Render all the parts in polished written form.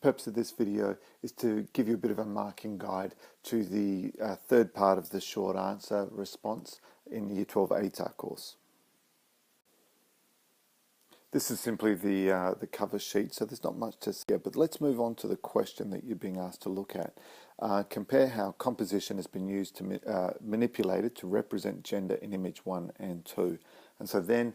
purpose of this video is to give you a bit of a marking guide to the third part of the short answer response in the Year 12 ATAR course. This is simply the cover sheet, so there's not much to see here, but let's move on to the question that you're being asked to look at. Compare how composition has been used to manipulated to represent gender in image 1 and 2. And so then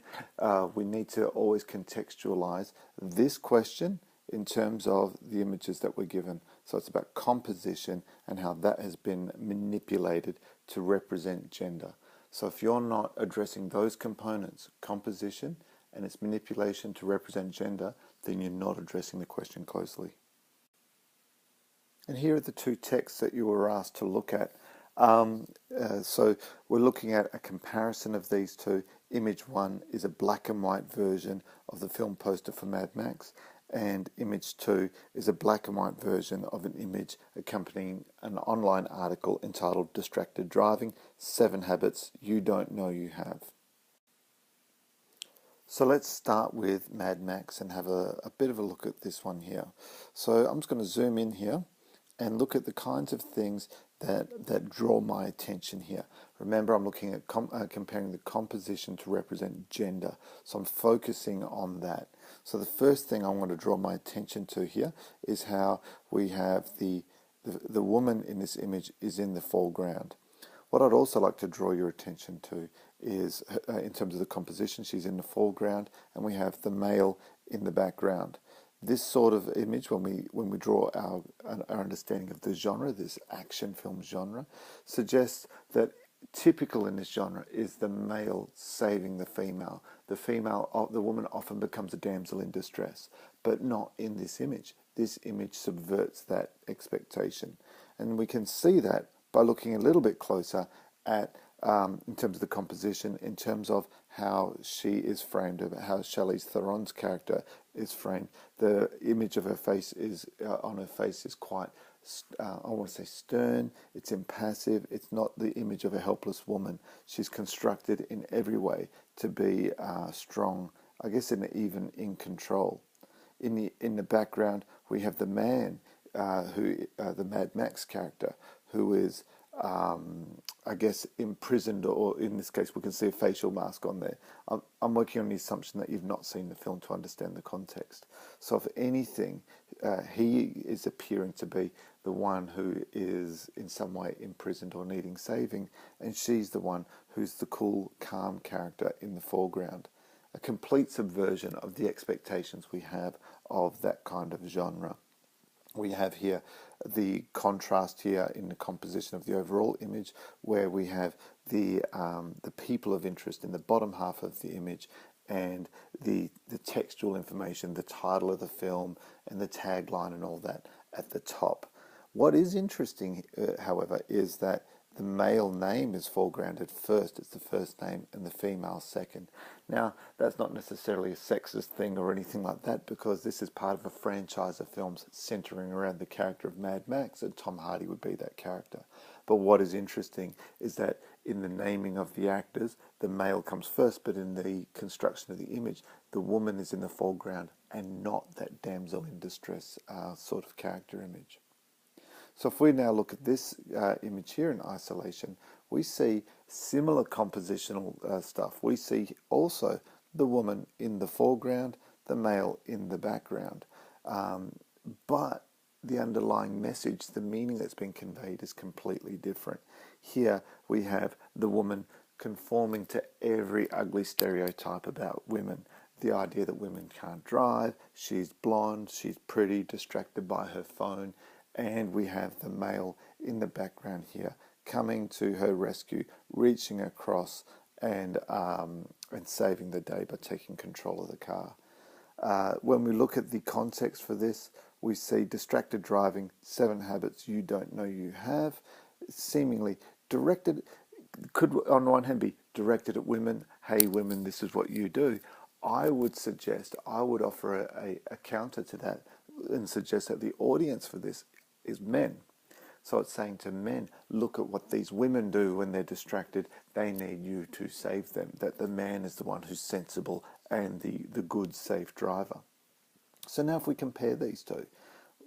we need to always contextualize this question in terms of the images that we're given. So it's about composition and how that has been manipulated to represent gender. So if you're not addressing those components, composition and its manipulation to represent gender, then you're not addressing the question closely. And here are the two texts that you were asked to look at. So we're looking at a comparison of these two. Image 1 is a black and white version of the film poster for Mad Max, and image 2 is a black and white version of an image accompanying an online article entitled Distracted Driving, 7 Habits You Don't Know You Have. So let's start with Mad Max and have a bit of a look at this one here. So I'm just going to zoom in here and look at the kinds of things that draw my attention here. Remember, I'm looking at comparing the composition to represent gender. So I'm focusing on that. So the first thing I want to draw my attention to here is how we have the woman in this image is in the foreground. What I'd also like to draw your attention to is, in terms of the composition, she's in the foreground and we have the male in the background. This sort of image, when we draw our understanding of the genre, this action film genre, suggests that typical in this genre is the male saving the female. The woman often becomes a damsel in distress, but not in this image. This image subverts that expectation. And we can see that by looking a little bit closer at, in terms of the composition, in terms of how she is framed, how Charlize Theron's character is framed. The image of her face is, on her face is quite, I want to say stern, it's impassive, it's not the image of a helpless woman. She's constructed in every way to be strong, I guess even in control. In the background we have the man, the Mad Max character, who is I guess imprisoned, or in this case we can see a facial mask on there. I'm working on the assumption that you've not seen the film to understand the context. So if anything, he is appearing to be the one who is in some way imprisoned or needing saving, and she's the one who's the cool, calm character in the foreground. A complete subversion of the expectations we have of that kind of genre. We have here the contrast here in the composition of the overall image, where we have the people of interest in the bottom half of the image, and the textual information, the title of the film and the tagline and all that at the top. What is interesting, however, is that the male name is foregrounded first. It's the first name, and the female second. Now, that's not necessarily a sexist thing or anything like that, because this is part of a franchise of films centering around the character of Mad Max, and Tom Hardy would be that character. But what is interesting is that in the naming of the actors, the male comes first, but in the construction of the image, the woman is in the foreground and not that damsel in distress sort of character image. So if we now look at this image here in isolation, we see similar compositional stuff. We see also the woman in the foreground, the male in the background. But the underlying message, the meaning that's been conveyed, is completely different. Here we have the woman conforming to every ugly stereotype about women. The idea that women can't drive, she's blonde, she's pretty, distracted by her phone. And we have the male in the background here coming to her rescue, reaching across and saving the day by taking control of the car. When we look at the context for this, we see distracted driving, 7 habits you don't know you have, seemingly directed, could on one hand be directed at women. Hey women, this is what you do. I would offer a counter to that and suggest that the audience for this is men. So it's saying to men, look at what these women do when they're distracted. They need you to save them. That the man is the one who's sensible and the good, safe driver. So now if we compare these two,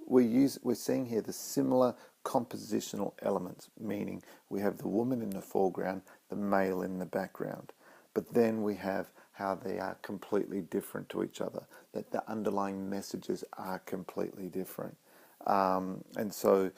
we're seeing here the similar compositional elements, meaning we have the woman in the foreground, the male in the background. But then we have how they are completely different to each other, that the underlying messages are completely different. And so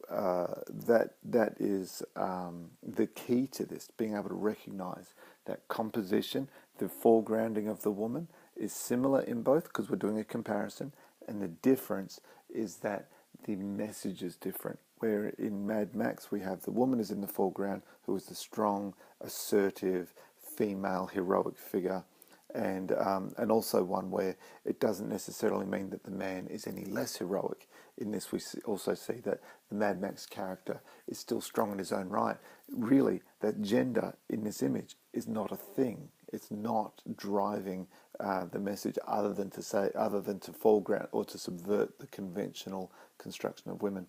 that is the key to this, being able to recognize that composition, the foregrounding of the woman, is similar in both because we're doing a comparison, and the difference is that the message is different. Where in Mad Max we have the woman is in the foreground, who is the strong, assertive, female heroic figure, and also one where it doesn't necessarily mean that the man is any less heroic. In this, we also see that the Mad Max character is still strong in his own right. Really, that gender in this image is not a thing. It's not driving the message, other than to foreground or to subvert the conventional construction of women.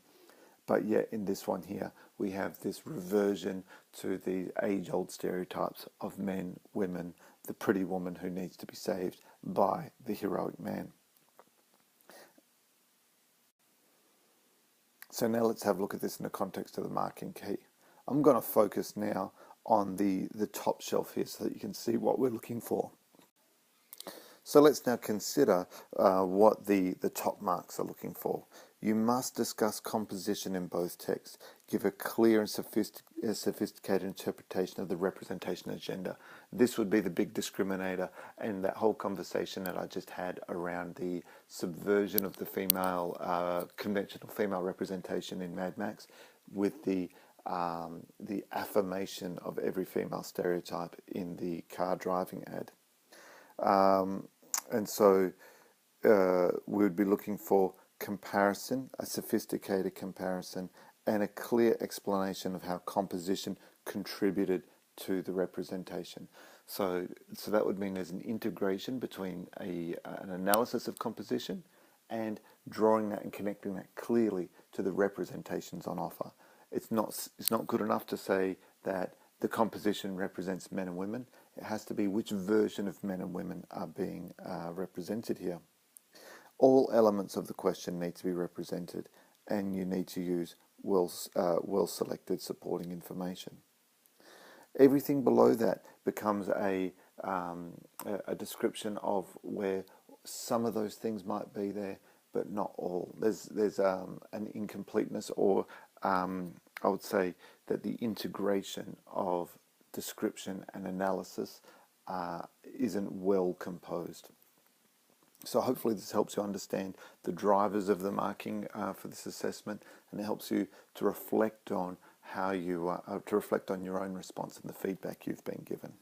But yet in this one here, we have this reversion to the age-old stereotypes of men, women, the pretty woman who needs to be saved by the heroic man. So now let's have a look at this in the context of the marking key. I'm going to focus now on the top shelf here so that you can see what we're looking for. So let's now consider what the top marks are looking for. You must discuss composition in both texts. Give a clear and sophisticated interpretation of the representation agenda. This would be the big discriminator, and that whole conversation that I just had around the subversion of the female, conventional female representation in Mad Max, with the affirmation of every female stereotype in the car driving ad. And so we would be looking for comparison, a sophisticated comparison, and a clear explanation of how composition contributed to the representation. So that would mean there's an integration between an analysis of composition and drawing that and connecting that clearly to the representations on offer. It's not good enough to say that the composition represents men and women. It has to be which version of men and women are being represented here. All elements of the question need to be represented, and you need to use well-selected supporting information. Everything below that becomes a description of where some of those things might be there, but not all. There's an incompleteness, or I would say that the integration of description and analysis isn't well composed. So hopefully this helps you understand the drivers of the marking for this assessment, and it helps you to reflect on how you to reflect on your own response and the feedback you've been given.